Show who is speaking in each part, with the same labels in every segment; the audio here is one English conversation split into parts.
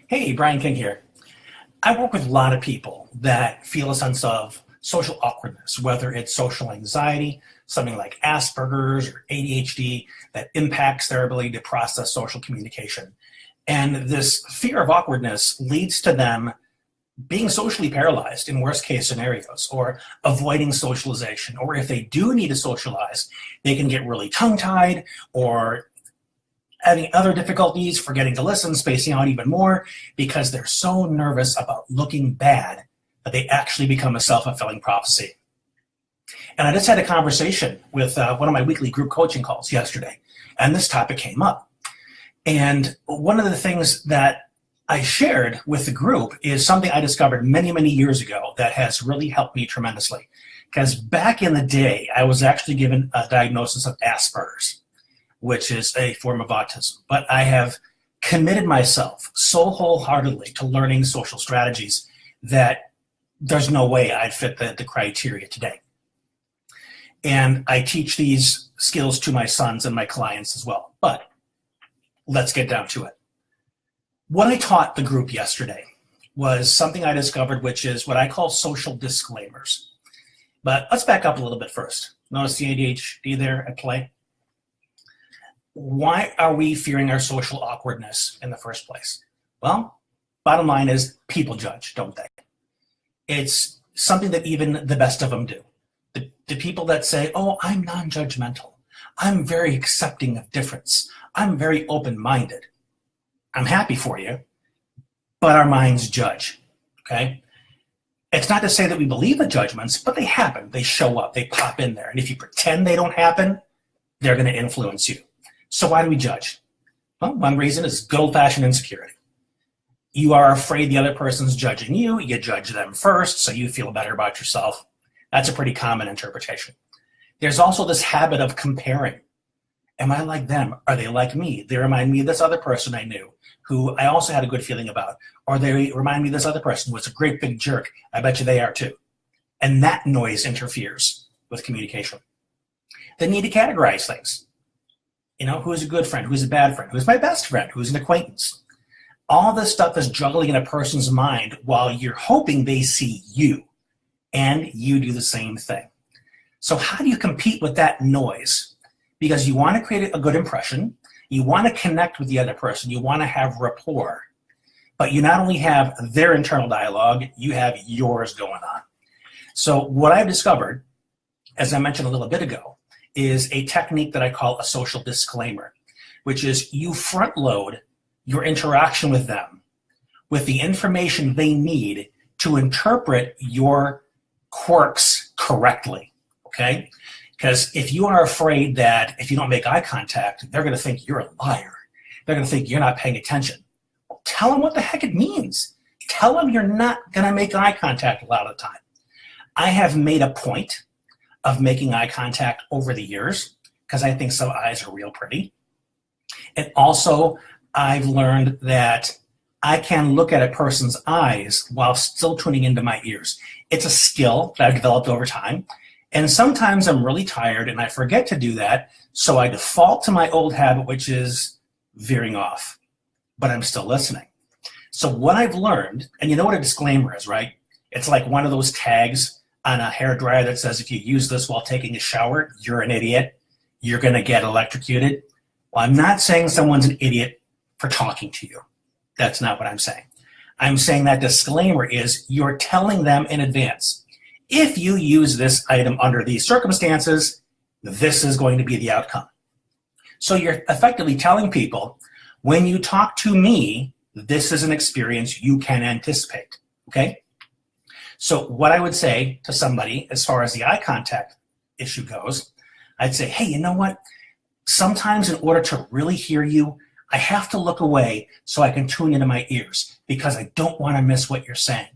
Speaker 1: Hey, Brian King here. I work with a lot of people that feel a sense of social awkwardness, whether it's social anxiety, something like Asperger's or ADHD, that impacts their ability to process social communication. And this fear of awkwardness leads to them being socially paralyzed in worst case scenarios, or avoiding socialization. Or if they do need to socialize, they can get really tongue tied or having other difficulties, forgetting to listen, spacing out even more, because they're so nervous about looking bad that they actually become a self-fulfilling prophecy. And I just had a conversation with one of my weekly group coaching calls yesterday, and this topic came up. And one of the things that I shared with the group is something I discovered many, many years ago that has really helped me tremendously. Because back in the day, I was actually given a diagnosis of Asperger's, which is a form of autism. But I have committed myself so wholeheartedly to learning social strategies that there's no way I'd fit the criteria today. And I teach these skills to my sons and my clients as well. But let's get down to it. What I taught the group yesterday was something I discovered, which is what I call social disclaimers. But let's back up a little bit first. Notice the ADHD there at play? Why are we fearing our social awkwardness in the first place? Well, bottom line is people judge, don't they? It's something that even the best of them do. The people that say, oh, I'm non-judgmental. I'm very accepting of difference. I'm very open-minded. I'm happy for you, but our minds judge, okay? It's not to say that we believe the judgments, but they happen. They show up. They pop in there. And if you pretend they don't happen, they're going to influence you. So why do we judge? Well, one reason is good old-fashioned insecurity. You are afraid the other person's judging you. You judge them first, so you feel better about yourself. That's a pretty common interpretation. There's also this habit of comparing. Am I like them? Are they like me? They remind me of this other person I knew who I also had a good feeling about. Or they remind me of this other person who was a great big jerk. I bet you they are too. And that noise interferes with communication. The need to categorize things. You know, who's a good friend? Who's a bad friend? Who's my best friend? Who's an acquaintance? All this stuff is juggling in a person's mind while you're hoping they see you. And you do the same thing. So how do you compete with that noise? Because you want to create a good impression, you want to connect with the other person, you want to have rapport, but you not only have their internal dialogue, you have yours going on. So what I've discovered, as I mentioned a little bit ago, is a technique that I call a social disclaimer, which is you front load your interaction with them with the information they need to interpret your quirks correctly, okay? Because if you are afraid that if you don't make eye contact, they're going to think you're a liar. They're going to think you're not paying attention. Well, tell them what the heck it means. Tell them you're not going to make eye contact a lot of the time. I have made a point of making eye contact over the years because I think some eyes are real pretty. And also, I've learned that I can look at a person's eyes while still tuning into my ears. It's a skill that I've developed over time. And sometimes I'm really tired and I forget to do that, so I default to my old habit, which is veering off, but I'm still listening. So what I've learned, and you know what a disclaimer is, right? It's like one of those tags on a hairdryer that says if you use this while taking a shower, you're an idiot, you're going to get electrocuted. Well, I'm not saying someone's an idiot for talking to you. That's not what I'm saying. I'm saying that disclaimer is you're telling them in advance, if you use this item under these circumstances, this is going to be the outcome. So you're effectively telling people, when you talk to me, this is an experience you can anticipate, okay? So what I would say to somebody as far as the eye contact issue goes, I'd say, hey, you know what? Sometimes in order to really hear you, I have to look away so I can tune into my ears because I don't want to miss what you're saying.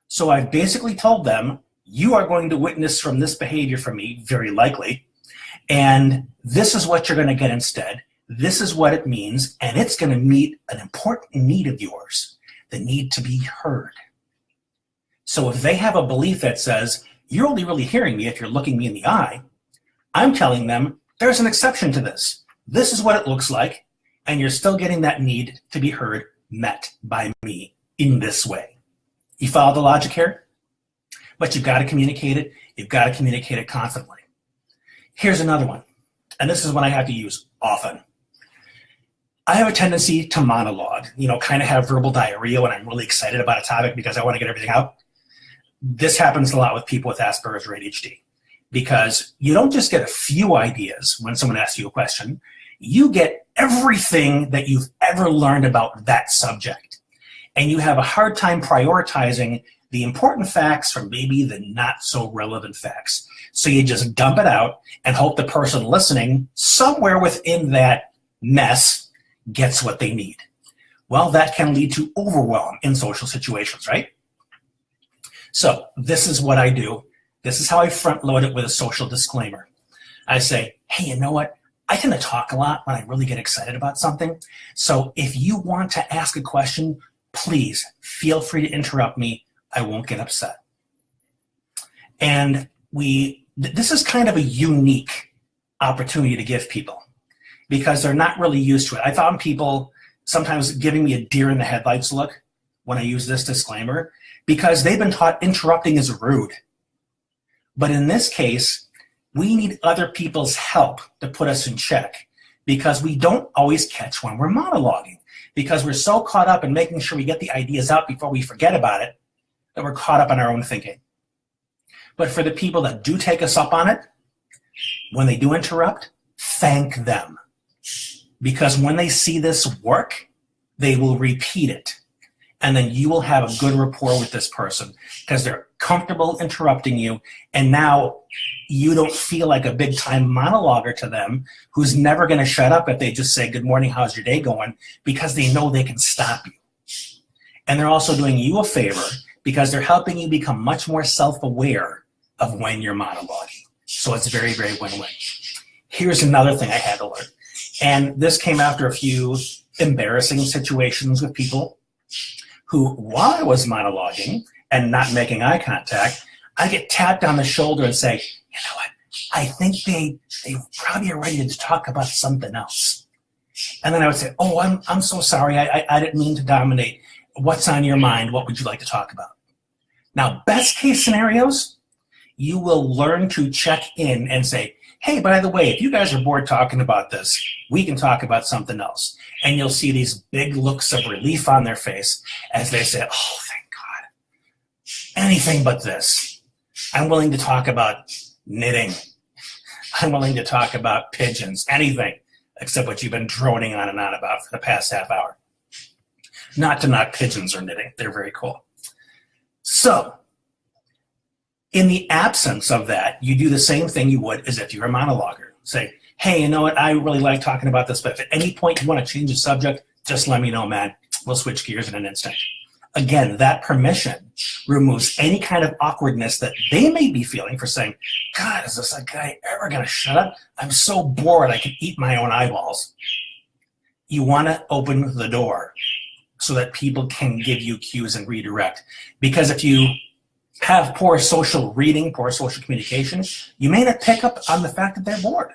Speaker 1: So I've basically told them, you are going to witness from this behavior from me, very likely, and this is what you're going to get instead. This is what it means, and it's going to meet an important need of yours, the need to be heard. So if they have a belief that says, you're only really hearing me if you're looking me in the eye, I'm telling them, there's an exception to this. This is what it looks like, and you're still getting that need to be heard met by me in this way. You follow the logic here? But you've got to communicate it. You've got to communicate it confidently. Here's another one, and this is one I have to use often. I have a tendency to monologue, kind of have verbal diarrhea when I'm really excited about a topic because I want to get everything out. This happens a lot with people with Asperger's or ADHD because you don't just get a few ideas when someone asks you a question. You get everything that you've ever learned about that subject. And you have a hard time prioritizing the important facts from maybe the not so relevant facts. So you just dump it out and hope the person listening somewhere within that mess gets what they need. Well, that can lead to overwhelm in social situations, right? So this is what I do. This is how I front load it with a social disclaimer. I say, hey, you know what? I tend to talk a lot when I really get excited about something. So if you want to ask a question, please feel free to interrupt me. I won't get upset. And this is kind of a unique opportunity to give people because they're not really used to it. I found people sometimes giving me a deer in the headlights look when I use this disclaimer because they've been taught interrupting is rude. But in this case, we need other people's help to put us in check because we don't always catch when we're monologuing because we're so caught up in making sure we get the ideas out before we forget about it that we're caught up in our own thinking. But for the people that do take us up on it, when they do interrupt, thank them. Because when they see this work, they will repeat it. And then you will have a good rapport with this person because they're comfortable interrupting you. And now you don't feel like a big time monologuer to them who's never going to shut up if they just say, good morning, how's your day going? Because they know they can stop you. And they're also doing you a favor because they're helping you become much more self-aware of when you're monologuing. So it's very, very win-win. Here's another thing I had to learn. And this came after a few embarrassing situations with people who, while I was monologuing and not making eye contact, I get tapped on the shoulder and say, you know what, I think they probably are ready to talk about something else. And then I would say, oh, I'm so sorry. I didn't mean to dominate. What's on your mind? What would you like to talk about? Now, best case scenarios, you will learn to check in and say, hey, by the way, if you guys are bored talking about this, we can talk about something else. And you'll see these big looks of relief on their face as they say, oh, thank God. Anything but this. I'm willing to talk about knitting. I'm willing to talk about pigeons, anything except what you've been droning on and on about for the past half hour. Not to knock pigeons or knitting. They're very cool. So, in the absence of that, you do the same thing you would as if you were a monologuer. Say, hey, you know what? I really like talking about this, but if at any point you want to change the subject, just let me know, man. We'll switch gears in an instant. Again, that permission removes any kind of awkwardness that they may be feeling for saying, God, is this guy ever going to shut up? I'm so bored I could eat my own eyeballs. You want to open the door so that people can give you cues and redirect. Because if you have poor social reading, poor social communication, you may not pick up on the fact that they're bored.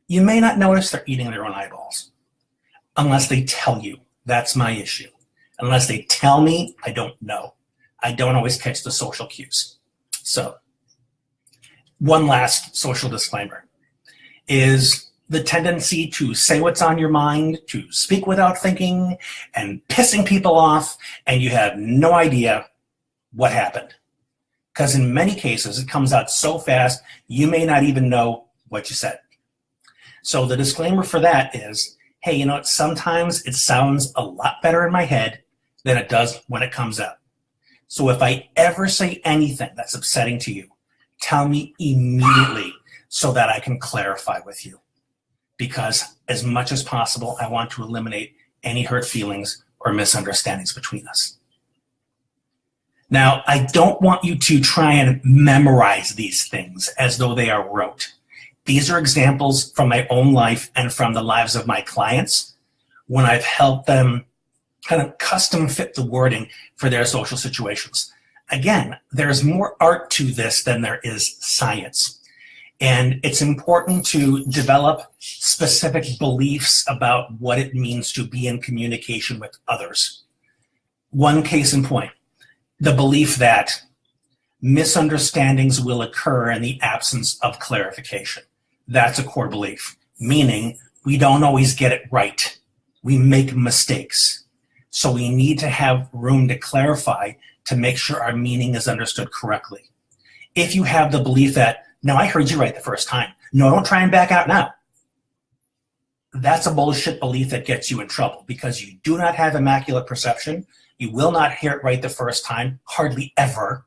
Speaker 1: You may not notice they're eating their own eyeballs unless they tell you. That's my issue. Unless they tell me, I don't know. I don't always catch the social cues. So, one last social disclaimer is the tendency to say what's on your mind, to speak without thinking, and pissing people off, and you have no idea what happened. Because in many cases, it comes out so fast, you may not even know what you said. So the disclaimer for that is, hey, you know what, sometimes it sounds a lot better in my head than it does when it comes out. So if I ever say anything that's upsetting to you, tell me immediately so that I can clarify with you. Because as much as possible, I want to eliminate any hurt feelings or misunderstandings between us. Now, I don't want you to try and memorize these things as though they are rote. These are examples from my own life and from the lives of my clients when I've helped them kind of custom fit the wording for their social situations. Again, there's more art to this than there is science. And it's important to develop specific beliefs about what it means to be in communication with others. One case in point, the belief that misunderstandings will occur in the absence of clarification. That's a core belief, meaning we don't always get it right. We make mistakes. So we need to have room to clarify to make sure our meaning is understood correctly. If you have the belief that, no, I heard you right the first time. No, don't try and back out now. That's a bullshit belief that gets you in trouble because you do not have immaculate perception. You will not hear it right the first time, hardly ever.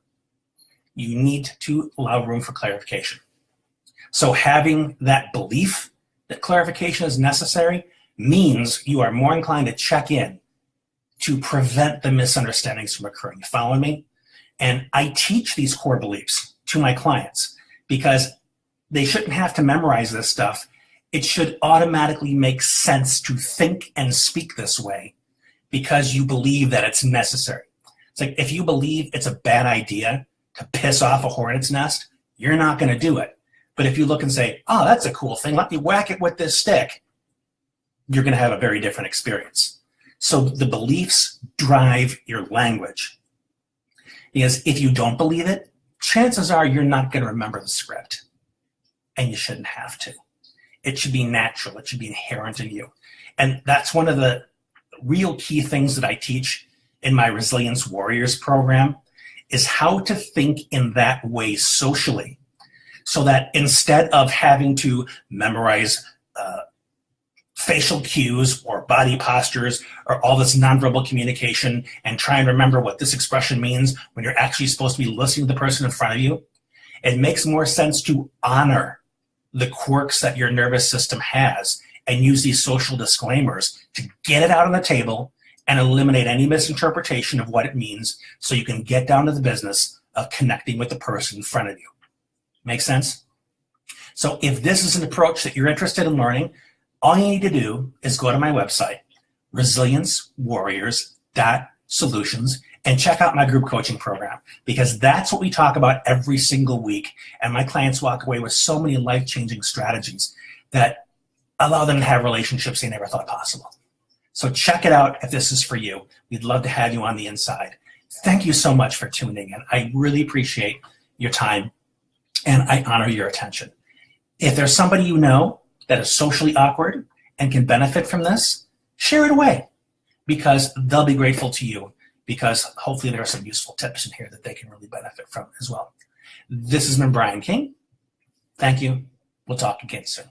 Speaker 1: You need to allow room for clarification. So having that belief that clarification is necessary means you are more inclined to check in to prevent the misunderstandings from occurring. You following me? And I teach these core beliefs to my clients because they shouldn't have to memorize this stuff. It should automatically make sense to think and speak this way because you believe that it's necessary. It's like if you believe it's a bad idea to piss off a hornet's nest, you're not going to do it. But if you look and say, oh, that's a cool thing, let me whack it with this stick, you're going to have a very different experience. So the beliefs drive your language. Because if you don't believe it, chances are you're not going to remember the script. And you shouldn't have to. It should be natural. It should be inherent in you. And that's one of the real key things that I teach in my Resilience Warriors program is how to think in that way socially so that instead of having to memorize facial cues or body postures or all this nonverbal communication and try and remember what this expression means when you're actually supposed to be listening to the person in front of you, it makes more sense to honor the quirks that your nervous system has and use these social disclaimers to get it out on the table and eliminate any misinterpretation of what it means so you can get down to the business of connecting with the person in front of you. Make sense? So if this is an approach that you're interested in learning, all you need to do is go to my website, resiliencewarriors.solutions, and check out my group coaching program because that's what we talk about every single week. And my clients walk away with so many life-changing strategies that allow them to have relationships they never thought possible. So check it out if this is for you. We'd love to have you on the inside. Thank you so much for tuning in. I really appreciate your time and I honor your attention. If there's somebody you know that is socially awkward and can benefit from this, share it away because they'll be grateful to you because hopefully there are some useful tips in here that they can really benefit from as well. This has been Brian King. Thank you. We'll talk again soon.